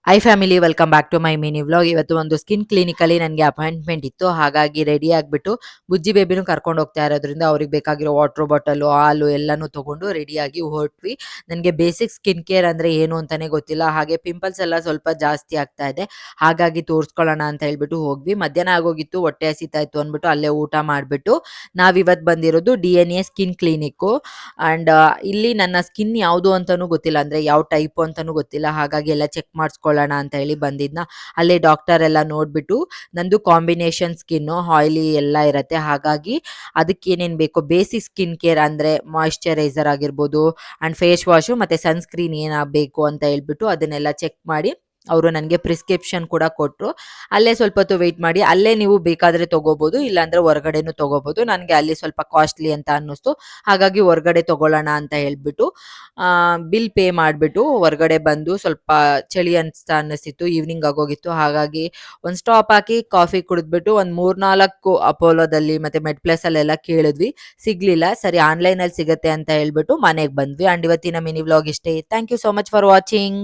High family welcome back to my mini vlog. ಇವತ್ತು ಒಂದು skin ಕ್ಲಿನಿಕಲ್ಲಿ ನನಗೆ ಅಪಾಯಿಂಟ್ಮೆಂಟ್ ಇತ್ತು. ಹಾಗಾಗಿ ರೆಡಿ ಆಗಿಬಿಟ್ಟು ಬುಜ್ಜಿ ಬೇಬಿನೂ ಕರ್ಕೊಂಡು ಹೋಗ್ತಾ ಇರೋದ್ರಿಂದ ಅವ್ರಿಗೆ ಬೇಕಾಗಿರೋ ವಾಟರ್ ಬಾಟಲು ಹಾಲು ಎಲ್ಲನೂ ತೊಗೊಂಡು ರೆಡಿಯಾಗಿ ಹೊರಟ್ವಿ. ನನಗೆ ಬೇಸಿಕ್ ಸ್ಕಿನ್ ಕೇರ್ ಅಂದರೆ ಏನು ಅಂತಲೇ ಗೊತ್ತಿಲ್ಲ. ಹಾಗೆ ಪಿಂಪಲ್ಸ್ ಎಲ್ಲ ಸ್ವಲ್ಪ ಜಾಸ್ತಿ ಆಗ್ತಾ ಇದೆ. ಹಾಗಾಗಿ ತೋರಿಸ್ಕೊಳ್ಳೋಣ ಅಂತ ಹೇಳ್ಬಿಟ್ಟು ಹೋದ್ವಿ. ಮಧ್ಯಾಹ್ನ ಆಗೋಗಿತ್ತು, ಹೊಟ್ಟೆ ಹಸಿತಾ ಇತ್ತು ಅಂದ್ಬಿಟ್ಟು ಅಲ್ಲೇ ಊಟ ಮಾಡಿಬಿಟ್ಟು ನಾವಿವತ್ತು ಬಂದಿರೋದು DNA ಸ್ಕಿನ್ ಕ್ಲಿನಿಕ್ಕು. ಆ್ಯಂಡ್ ಇಲ್ಲಿ ನನ್ನ ಸ್ಕಿನ್ ಯಾವುದು ಅಂತಲೂ ಗೊತ್ತಿಲ್ಲ, ಅಂದರೆ ಯಾವ ಟೈಪು ಅಂತಲೂ ಗೊತ್ತಿಲ್ಲ. ಹಾಗಾಗಿ ಎಲ್ಲ ಚೆಕ್ ಮಾಡಿಸ್ಕೊಳ್ಳೋಣ ಅಂತ ಹೇಳಿ ಬಂದಿದ್ನ. ಅಲ್ಲೇ ಡಾಕ್ಟರ್ ಎಲ್ಲ ನೋಡಿಬಿಟ್ಟು ನಂದು ಕಾಂಬಿನೇಷನ್ ಸ್ಕಿನ್ನು ಆಯಿಲಿ ಎಲ್ಲ ಇರುತ್ತೆ. ಹಾಗಾಗಿ ಅದಕ್ಕೆ ಏನೇನು ಬೇಕೋ ಬೇಸಿಕ್ ಸ್ಕಿನ್ ಕೇರ್ ಅಂದರೆ ಮಾಯಿಶ್ಚರೈಸರ್ ಆಗಿರ್ಬೋದು ಆ್ಯಂಡ್ ಫೇಸ್ ವಾಶು ಮತ್ತು ಸನ್ಸ್ಕ್ರೀನ್ ಏನಾಗಬೇಕು ಅಂತ ಹೇಳ್ಬಿಟ್ಟು ಅದನ್ನೆಲ್ಲ ಚೆಕ್ ಮಾಡಿ ಅವರು ನನಗೆ ಪ್ರಿಸ್ಕ್ರಿಪ್ಷನ್ ಕೂಡ ಕೊಟ್ಟರು. ಅಲ್ಲೇ ಸ್ವಲ್ಪ ಹೊತ್ತು ವೆಯ್ಟ್ ಮಾಡಿ, ಅಲ್ಲೇ ನೀವು ಬೇಕಾದರೆ ತೊಗೋಬೋದು, ಇಲ್ಲಾಂದರೆ ಹೊರಗಡೆನೂ ತೊಗೋಬೋದು. ನನಗೆ ಅಲ್ಲಿ ಸ್ವಲ್ಪ ಕಾಸ್ಟ್ಲಿ ಅಂತ ಅನ್ನಿಸ್ತು. ಹಾಗಾಗಿ ಹೊರಗಡೆ ತೊಗೊಳ್ಳೋಣ ಅಂತ ಹೇಳ್ಬಿಟ್ಟು ಬಿಲ್ ಪೇ ಮಾಡಿಬಿಟ್ಟು ಹೊರಗಡೆ ಬಂದು ಸ್ವಲ್ಪ ಚಳಿ ಅನ್ನಿಸ್ತಿತ್ತು, ಈವ್ನಿಂಗ್ ಆಗೋಗಿತ್ತು. ಹಾಗಾಗಿ ಒಂದು ಸ್ಟಾಪ್ ಹಾಕಿ ಕಾಫಿ ಕುಡಿದ್ಬಿಟ್ಟು ಒಂದು 3-4 ಅಪೋಲೋದಲ್ಲಿ ಮತ್ತು ಮೆಡ್ ಪ್ಲಸ್ಸಲ್ಲೆಲ್ಲ ಕೇಳಿದ್ವಿ, ಸಿಗಲಿಲ್ಲ. ಸರಿ ಆನ್ಲೈನಲ್ಲಿ ಸಿಗುತ್ತೆ ಅಂತ ಹೇಳ್ಬಿಟ್ಟು ಮನೆಗೆ ಬಂದ್ವಿ. ಆ್ಯಂಡ್ ಇವತ್ತಿನ ಮಿನಿ ವ್ಲಾಗ್ ಇಷ್ಟೇ. Thank you so much for watching.